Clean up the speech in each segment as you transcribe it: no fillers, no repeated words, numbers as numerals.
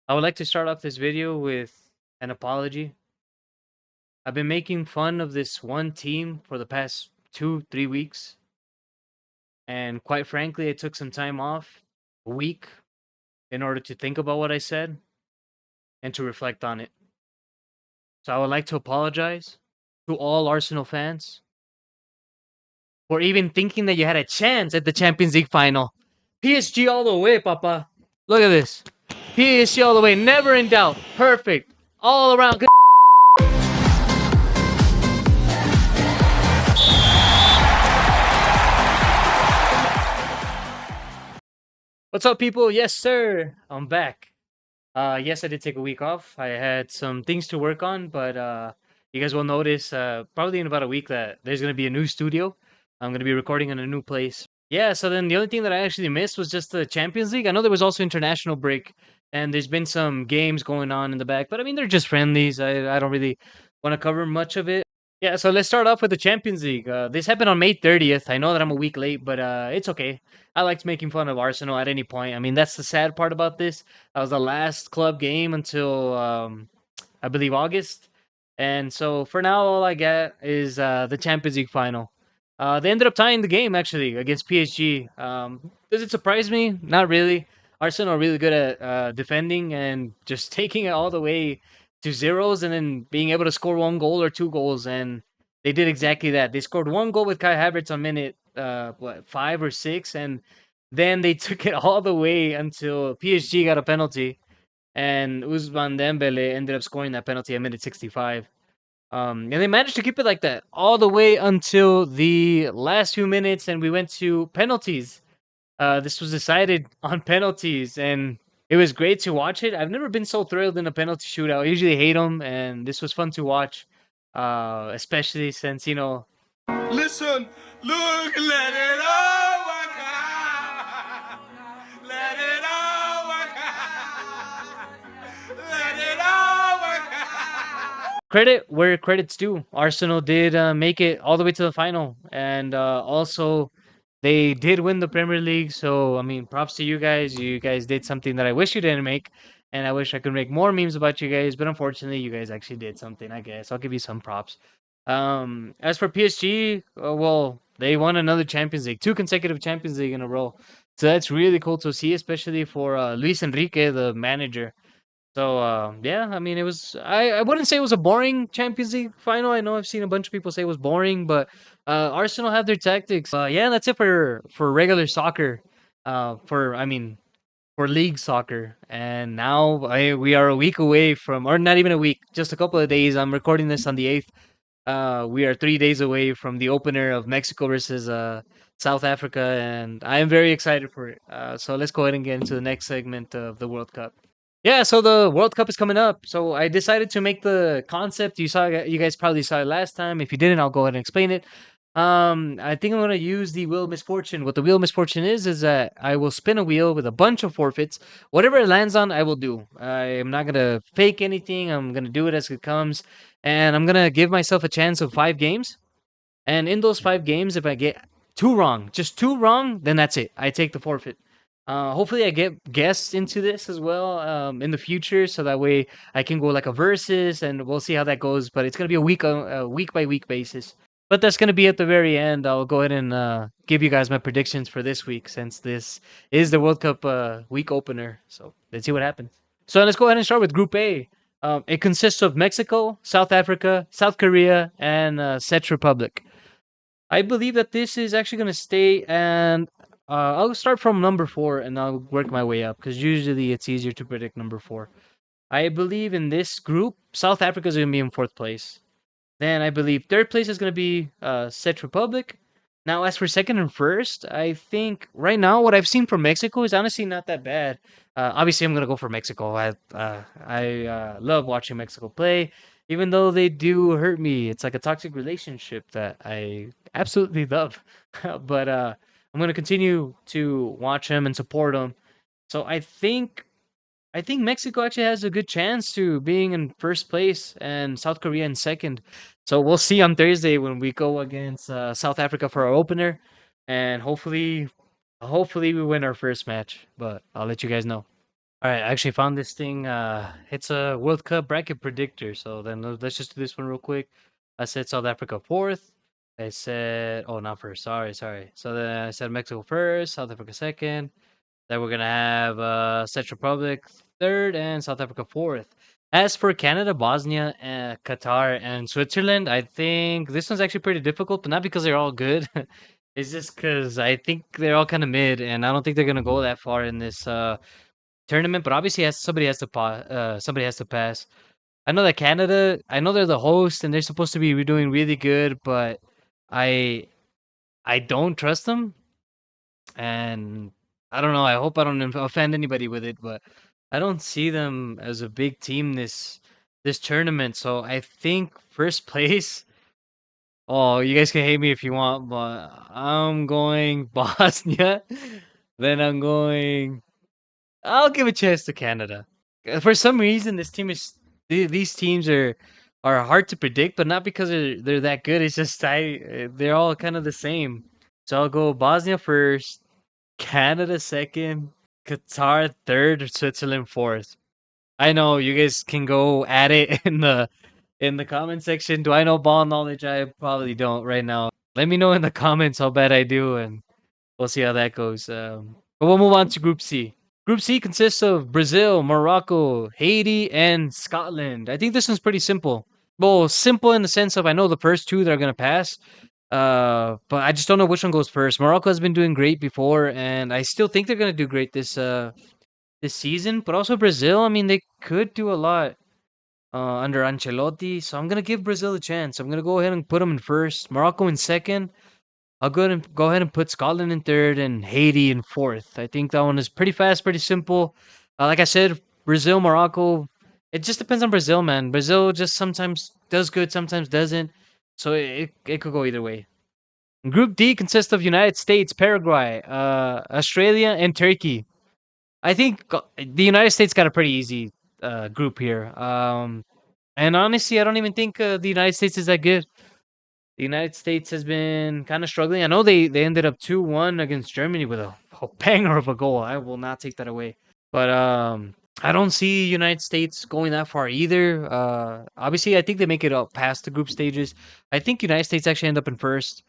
I would like to start off this video with an apology. I've been making fun of this one team for the past 2, 3 weeks, and quite frankly, I took some time off, a week, in order to think about what I said and to reflect on it. So I would like to apologize to all Arsenal fans for even thinking that you had a chance at the Champions League final. PSG all the way, Papa. Look at this. PSG all the way, never in doubt. Perfect. All around good. What's up, people? Yes, sir. I'm back. Yes, I did take a week off. I had some things to work on, but you guys will notice probably in about a week that there's gonna be a new studio. I'm gonna be recording in a new place. Yeah, so then the only thing that I actually missed was just the Champions League. I know there was also international break, and there's been some games going on in the back, but I mean they're just friendlies. I don't really want to cover much of it. Yeah, so let's start off with the Champions League. This happened on May 30th. I know that I'm a week late, but it's okay. I liked making fun of Arsenal at any point. I mean, that's the sad part about this. That was the last club game until I believe August. And so for now, all I get is the Champions League final. They ended up tying the game actually against PSG. Does it surprise me? Not really. Arsenal are really good at defending and just taking it all the way to zeros and then being able to score one goal or two goals. And they did exactly that. They scored one goal with Kai Havertz on minute 5 or 6, and then they took it all the way until PSG got a penalty, and Ousmane Dembele ended up scoring that penalty at minute 65. And they managed to keep it like that all the way until the last few minutes, and we went to penalties. This was decided on penalties, and it was great to watch it. I've never been so thrilled in a penalty shootout. I usually hate them, and this was fun to watch, especially since Listen, look, let it all work out. Let it all work out. Let it all work out. credit where credit's due. Arsenal did make it all the way to the final, and also they did win the Premier League. So I mean, props to you guys. You guys did something that I wish you didn't make, and I wish I could make more memes about you guys. But unfortunately, you guys actually did something. I guess I'll give you some props. As for PSG, well, they won another Champions League, 2 consecutive Champions League in a row. So that's really cool to see, especially for Luis Enrique, the manager. So yeah, I mean, it was. I wouldn't say it was a boring Champions League final. I know I've seen a bunch of people say it was boring, but Arsenal have their tactics. Yeah, that's it for regular soccer. For I mean, for league soccer. And now we are a week away from, or not even a week, just a couple of days. I'm recording this on the 8th. We are 3 days away from the opener of Mexico versus South Africa, and I am very excited for it. So let's go ahead and get into the next segment of the World Cup. Yeah, so the World Cup is coming up. So I decided to make the concept. You guys probably saw it last time. If you didn't, I'll go ahead and explain it. I think I'm gonna use the Wheel of Misfortune. What the Wheel of Misfortune is that I will spin a wheel with a bunch of forfeits. Whatever it lands on, I will do. I am not gonna fake anything. I'm gonna do it as it comes, and I'm gonna give myself a chance of 5 games. And in those 5 games, if I get two wrong, just two wrong, then that's it. I take the forfeit. Hopefully, I get guests into this as well in the future, so that way I can go like a versus, and we'll see how that goes. But it's gonna be a week by week basis. But that's gonna be at the very end. I'll go ahead and give you guys my predictions for this week, since this is the World Cup week opener. So let's see what happens. So let's go ahead and start with Group A. It consists of Mexico, South Africa, South Korea, and Czech Republic. I believe that this is actually going to stay, and I'll start from number 4 and I'll work my way up because usually it's easier to predict number 4. I believe in this group, South Africa is going to be in 4th place. Then I believe 3rd place is going to be Czech Republic. Now, as for 2nd and 1st, I think right now what I've seen from Mexico is honestly not that bad. Obviously, I'm going to go for Mexico. I love watching Mexico play, even though they do hurt me. It's like a toxic relationship that I absolutely love. But I'm going to continue to watch them and support them. So I think Mexico actually has a good chance to being in 1st place and South Korea in 2nd. So we'll see on Thursday when we go against South Africa for our opener, and hopefully we win our first match. But I'll let you guys know. All All right, I actually found this thing. It's a World Cup bracket predictor. So then let's just do this one real quick. I said South Africa fourth. I said, oh, not first. Sorry. So then I said Mexico first, South Africa second. Then we're gonna have Czech Republic third and South Africa fourth. As for Canada, Bosnia, Qatar, and Switzerland, I think this one's actually pretty difficult, but not because they're all good. It's just because I think they're all kind of mid, and I don't think they're gonna go that far in this tournament. But obviously, somebody has to pass. I know that Canada, I know they're the host, and they're supposed to be doing really good, but I I don't trust them. And I don't know. I hope I don't offend anybody with it, but I don't see them as a big team this tournament. So I think first place. Oh, you guys can hate me if you want, but I'm going Bosnia. Then I'm going. I'll give a chance to Canada. For some reason, this team is these teams are hard to predict, but not because they're that good. It's just they're all kind of the same. So I'll go Bosnia first. Canada second, Qatar third, Switzerland fourth. I know you guys can go at it in the comment section. Do I know ball knowledge? I probably don't right now. Let me know in the comments how bad I do, and we'll see how that goes. But we'll move on to Group C. Group C consists of Brazil, Morocco, Haiti, and Scotland. I think this one's pretty simple. Well, simple in the sense of I know the first two that are gonna pass, but I just don't know which one goes first. Morocco has been doing great before, and I still think they're gonna do great this season. But also Brazil, I mean, they could do a lot under Ancelotti, so I'm gonna give Brazil a chance. I'm gonna go ahead and put them in first, Morocco in second. I'll go ahead and put Scotland in third and Haiti in fourth. I think that one is pretty fast, pretty simple. Like I said, Brazil, Morocco. It just depends on Brazil, man. Brazil just sometimes does good, sometimes doesn't. So it could go either way. Group D consists of United States, Paraguay, Australia, and Turkey. I think the United States got a pretty easy group here. And honestly, I don't even think the United States is that good. The United States has been kind of struggling. I know they ended up 2-1 against Germany with a banger of a goal. I will not take that away. But I don't see United States going that far either. Obviously, I think they make it up past the group stages. I think United States actually end up in first.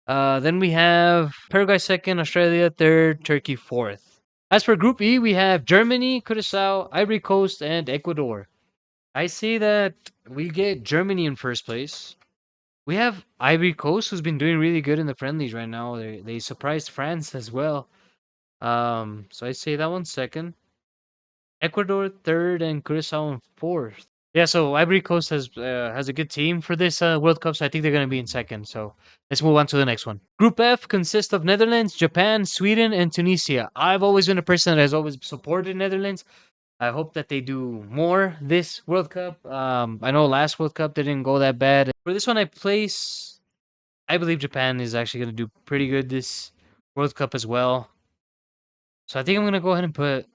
Then we have Paraguay second, Australia third, Turkey fourth. As for Group E, we have Germany, Curacao, Ivory Coast, and Ecuador. I say that we get Germany in first place. We have Ivory Coast, who's been doing really good in the friendlies right now. They surprised France as well. So I say that one second. Ecuador third, and Curacao in fourth. Yeah, so Ivory Coast has a good team for this World Cup, so I think they're going to be in second. So let's move on to the next one. Group F consists of Netherlands, Japan, Sweden, and Tunisia. I've always been a person that has always supported Netherlands. I hope that they do more this World Cup. I know last World Cup they didn't go that bad. For this one, I believe Japan is actually going to do pretty good this World Cup as well. So I think I'm going to go ahead and put.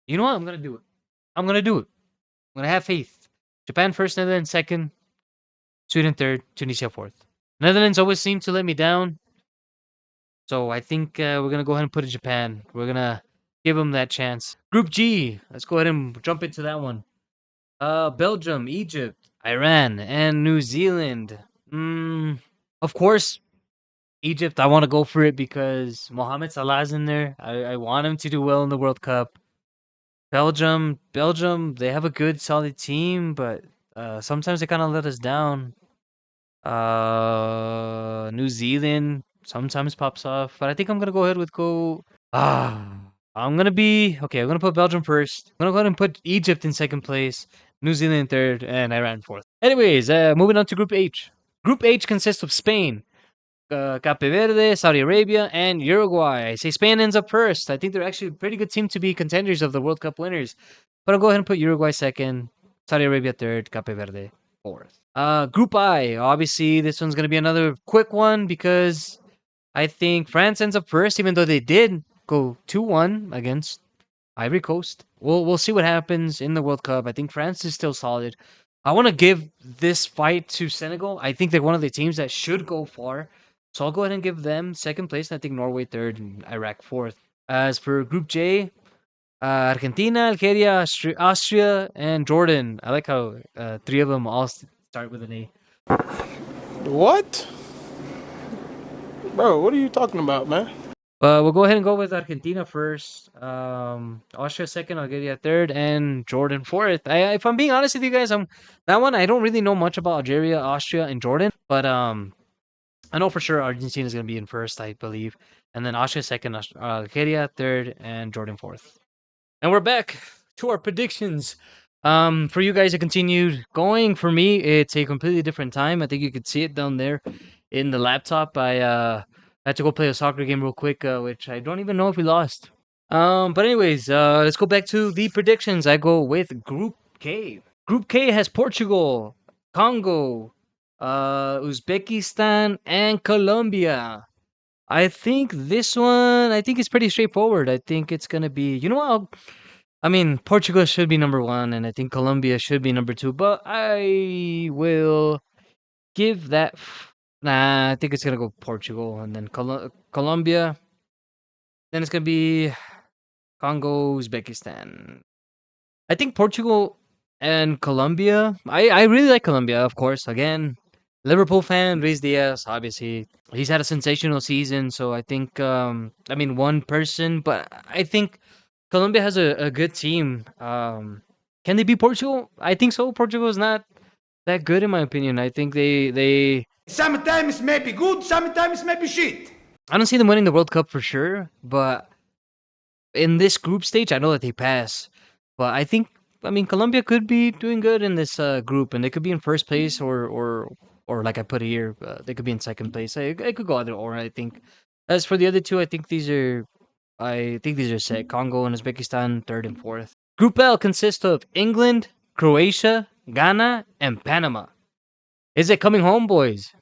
You know what? I'm going to do it. I'm going to do it. I'm going to have faith. Japan first, Netherlands second, Sweden third, Tunisia fourth. Netherlands always seem to let me down. So I think we're going to go ahead and put it Japan. We're going to give them that chance. Group G. Let's go ahead and jump into that one. Belgium, Egypt, Iran, and New Zealand. Of course, Egypt, I want to go for it because Mohamed Salah's in there. I want him to do well in the World Cup. Belgium, they have a good, solid team, but sometimes they kind of let us down. New Zealand sometimes pops off, but I think I'm gonna go ahead with go. I'm gonna be okay. I'm gonna put Belgium first. I'm gonna go ahead and put Egypt in second place, New Zealand third, and Iran fourth. Anyways, moving on to Group H. Group H consists of Spain, Cape Verde, Saudi Arabia, and Uruguay. I say Spain ends up first. I think they're actually a pretty good team to be contenders of the World Cup winners. But I'll go ahead and put Uruguay second, Saudi Arabia third, Cape Verde fourth. Group I. Obviously, this one's going to be another quick one because I think France ends up first, even though they did go 2-1 against Ivory Coast. We'll see what happens in the World Cup. I think France is still solid. I want to give this fight to Senegal. I think they're one of the teams that should go far. So I'll go ahead and give them second place. And I think Norway third and Iraq fourth. As for Group J, Argentina, Algeria, Austria, and Jordan. I like how three of them all start with an A. What? Bro, what are you talking about, man? We'll go ahead and go with Argentina first. Austria second, Algeria third, and Jordan fourth. If I'm being honest with you guys, that one I don't really know much about Algeria, Austria, and Jordan, but I know for sure Argentina is gonna be in first, I believe, and then Austria second, Algeria third, and Jordan fourth. And we're back to our predictions. For you guys, it continued going. For me, it's a completely different time. I think you could see it down there in the laptop. I had to go play a soccer game real quick, which I don't even know if we lost. But anyways, let's go back to the predictions. I go with Group K. Group K has Portugal, Congo, Uzbekistan, and Colombia. I think this one, I think it's pretty straightforward. I think it's gonna be, you know what? I mean, Portugal should be number one, and I think Colombia should be number two. But I will give that. Nah, I think it's gonna go Portugal, and then Colombia. Then it's gonna be Congo, Uzbekistan. I think Portugal and Colombia. I really like Colombia, of course. Again, Liverpool fan, Luis Diaz. Obviously, he's had a sensational season. So I think, I mean, one person, but I think Colombia has a good team. Can they beat Portugal? I think so. Portugal is not that good in my opinion. I think they. Sometimes maybe good, sometimes maybe shit. I don't see them winning the World Cup for sure, but in this group stage, I know that they pass. But I think, I mean, Colombia could be doing good in this group, and they could be in first place, or like I put it here, they could be in second place. I could go either or. I think. As for the other two, I think these are set. Congo and Uzbekistan, third and fourth. Group L consists of England, Croatia, Ghana, and Panama. Is it coming home, boys?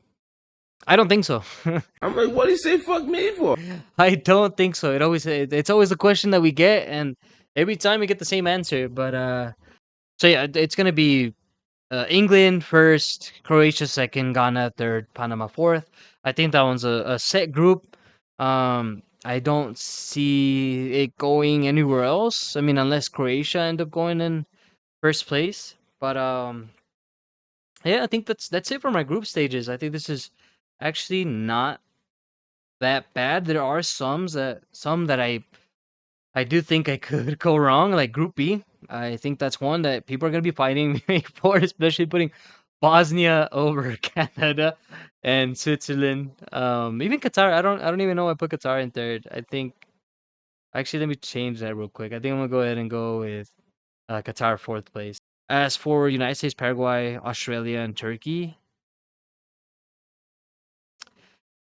I don't think so. I'm like, what do you say fuck me for? I don't think so. It's always a question that we get, and every time we get the same answer. But so yeah, it's gonna be England first, Croatia second, Ghana third, Panama fourth. I think that one's a set group. I don't see it going anywhere else. I mean, unless Croatia end up going in first place. But yeah, I think that's it for my group stages. I think this is actually not that bad. There are some that I do think I could go wrong, like Group B. I think that's one that people are gonna be fighting me for, especially putting Bosnia over Canada and Switzerland. Even Qatar. I don't even know I put Qatar in third. I think actually let me change that real quick. I think I'm gonna go ahead and go with Qatar fourth place. As for United States, Paraguay, Australia, and Turkey,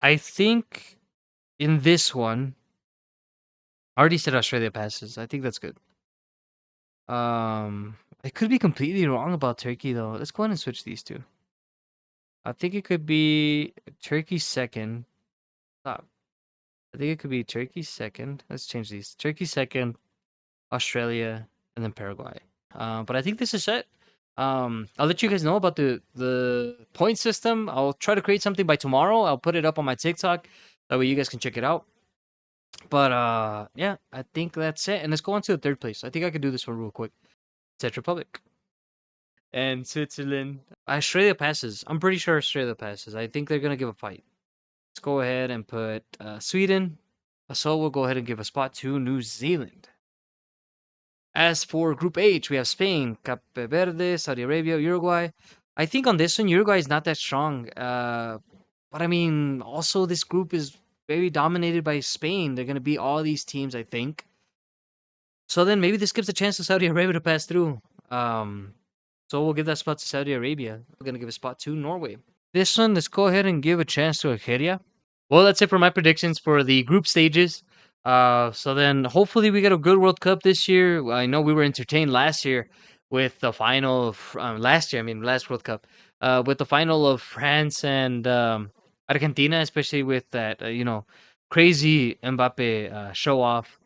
I think in this one, I already said Australia passes. I think that's good. I could be completely wrong about Turkey though. Let's go ahead and switch these two. I think it could be Turkey second. Stop. I think it could be Turkey second. Let's change these. Turkey second, Australia, and then Paraguay. But I think this is set. I'll let you guys know about the point system. I'll try to create something by tomorrow. I'll put it up on my TikTok. That way you guys can check it out. But yeah, I think that's it. And let's go on to the third place. I think I could do this one real quick. Czech Republic and Switzerland. Australia passes. I'm pretty sure Australia passes. I think they're gonna give a fight. Let's go ahead and put Sweden. So we'll go ahead and give a spot to New Zealand. As for Group H, we have Spain, Cape Verde, Saudi Arabia, Uruguay. I think on this one, Uruguay is not that strong. But I mean, also this group is very dominated by Spain. They're gonna beat all these teams, I think. So then maybe this gives a chance to Saudi Arabia to pass through. So we'll give that spot to Saudi Arabia. We're gonna give a spot to Norway. This one, let's go ahead and give a chance to Algeria. Well, that's it for my predictions for the group stages. So then hopefully we get a good World Cup this year. I know we were entertained last year with the final of last year. I mean, last World Cup with the final of France and Argentina, especially with that crazy Mbappe show off.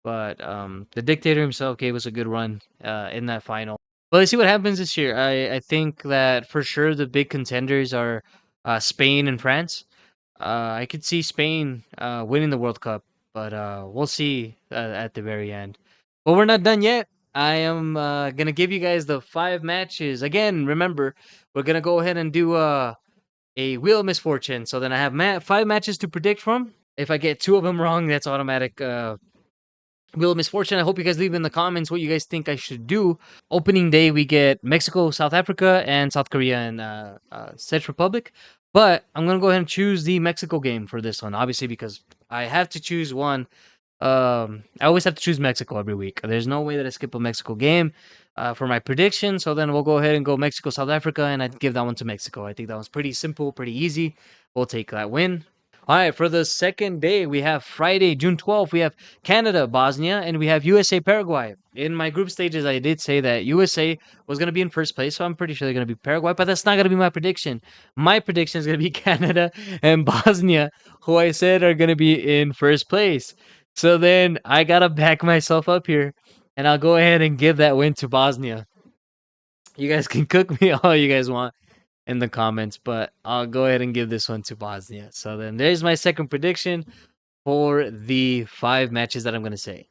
But the dictator himself gave us a good run in that final. But let's see what happens this year. I think that for sure the big contenders are Spain and France. I could see Spain winning the World Cup, but we'll see at the very end. But we're not done yet. I am gonna give you guys the 5 matches again. Remember, we're gonna go ahead and do a wheel of misfortune. So then I have 5 matches to predict from. If I get 2 of them wrong, that's automatic wheel of misfortune. I hope you guys leave in the comments what you guys think I should do. Opening day, we get Mexico, South Africa, and South Korea and Czech Republic. But I'm gonna go ahead and choose the Mexico game for this one, obviously because I have to choose one. I always have to choose Mexico every week. There's no way that I skip a Mexico game for my prediction. So then we'll go ahead and go Mexico, South Africa, and I'd give that one to Mexico. I think that one's pretty simple, pretty easy. We'll take that win. All right, for the second day, we have Friday, June 12th, we have Canada, Bosnia, and we have USA, Paraguay. In my group stages, I did say that USA was going to be in first place, so I'm pretty sure they're going to be Paraguay, but that's not going to be my prediction. My prediction is going to be Canada and Bosnia, who I said are going to be in first place. So then I got to back myself up here, and I'll go ahead and give that win to Bosnia. You guys can cook me all you guys want in the comments, but I'll go ahead and give this one to Bosnia. So then there's my second prediction for the 5 matches that I'm going to say.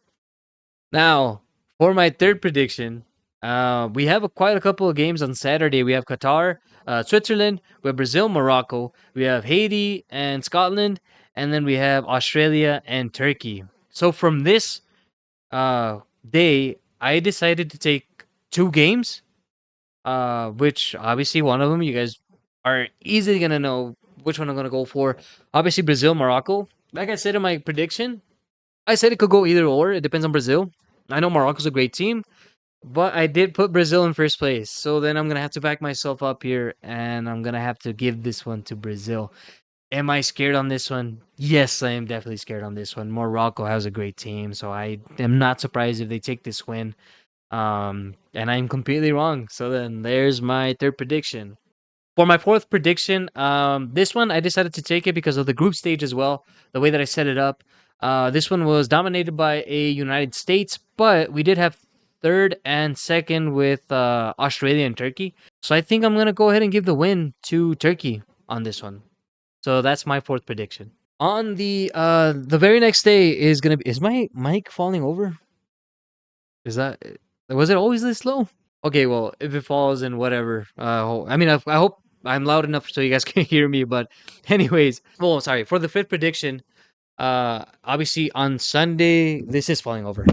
Now, for my third prediction, we have quite a couple of games on Saturday. We have Qatar, Switzerland, we have Brazil, Morocco, we have Haiti and Scotland, and then we have Australia and Turkey. So from this day, I decided to take 2 games, which obviously one of them you guys are easily gonna know which one I'm gonna go for. Obviously, Brazil, Morocco. Like I said in my prediction, I said it could go either or. It depends on Brazil. I know Morocco's a great team, but I did put Brazil in first place. So then I'm gonna have to back myself up here, and I'm gonna have to give this one to Brazil. Am I scared on this one? Yes, I am definitely scared on this one. Morocco has a great team, so I am not surprised if they take this win. And I'm completely wrong. So then there's my third prediction. For my fourth prediction, this one I decided to take it because of the group stage as well, the way that I set it up. This one was dominated by a United States, but we did have third and second with Australia and Turkey. So I think I'm gonna go ahead and give the win to Turkey on this one. So that's my fourth prediction. On the very next day is gonna be, is my mic falling over? Is that, was it always this low? Okay, well, if it falls, then whatever. I mean, I hope I'm loud enough so you guys can hear me. But, anyways, well, sorry for the fifth prediction. Obviously on Sunday, this is falling over.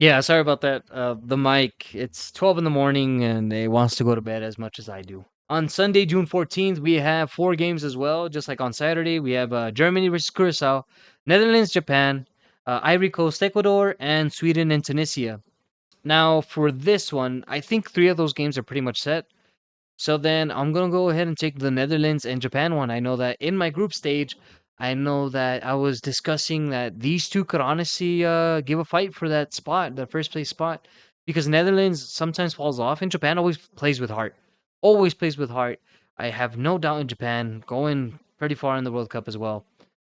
Yeah, sorry about that. The mic, it's 12 in the morning and it wants to go to bed as much as I do. On Sunday, June 14th, we have 4 games as well, just like on Saturday. We have Germany versus Curacao, Netherlands, Japan, Ivory Coast, Ecuador, and Sweden and Tunisia. Now, for this one, I think 3 of those games are pretty much set. So then I'm going to go ahead and take the Netherlands and Japan one. I know that in my group stage, I know that I was discussing that these two could honestly give a fight for that spot, the first place spot, because Netherlands sometimes falls off and Japan always plays with heart. Always plays with heart. I have no doubt in Japan going pretty far in the World Cup as well.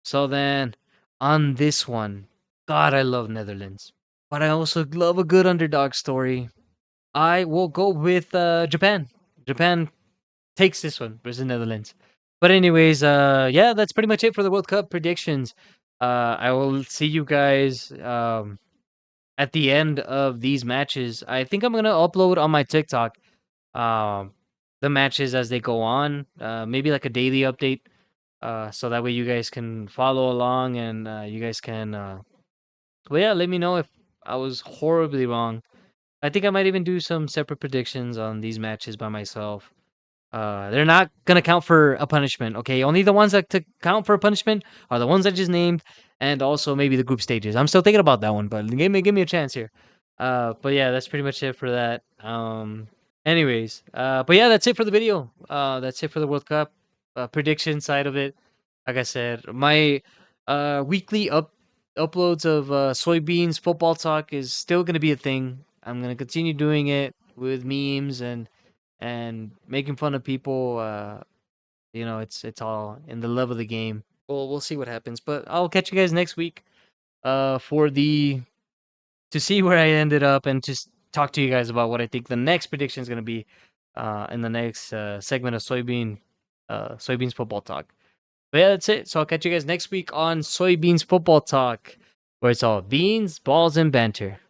So then on this one, God, I love Netherlands. But I also love a good underdog story. I will go with Japan. Japan takes this one versus Netherlands. But anyways, yeah, that's pretty much it for the World Cup predictions. I will see you guys at the end of these matches. I think I'm gonna upload on my TikTok um, the matches as they go on. Maybe like a daily update, so that way you guys can follow along and you guys can. Well, yeah, let me know if I was horribly wrong. I think I might even do some separate predictions on these matches by myself. They're not gonna count for a punishment, okay? Only the ones that to count for a punishment are the ones I just named, and also maybe the group stages. I'm still thinking about that one, but give me a chance here. But yeah, that's pretty much it for that. Anyways, but yeah, that's it for the video. That's it for the World Cup prediction side of it. Like I said, my weekly uploads of soybeans football talk is still gonna be a thing. I'm gonna continue doing it with memes and making fun of people. It's all in the love of the game. Well, we'll see what happens, but I'll catch you guys next week. For the to see where I ended up and just talk to you guys about what I think the next prediction is gonna be. In the next segment of soybeans football talk. But yeah, that's it. So I'll catch you guys next week on Soybeans Football Talk. where it's all beans, balls, and banter.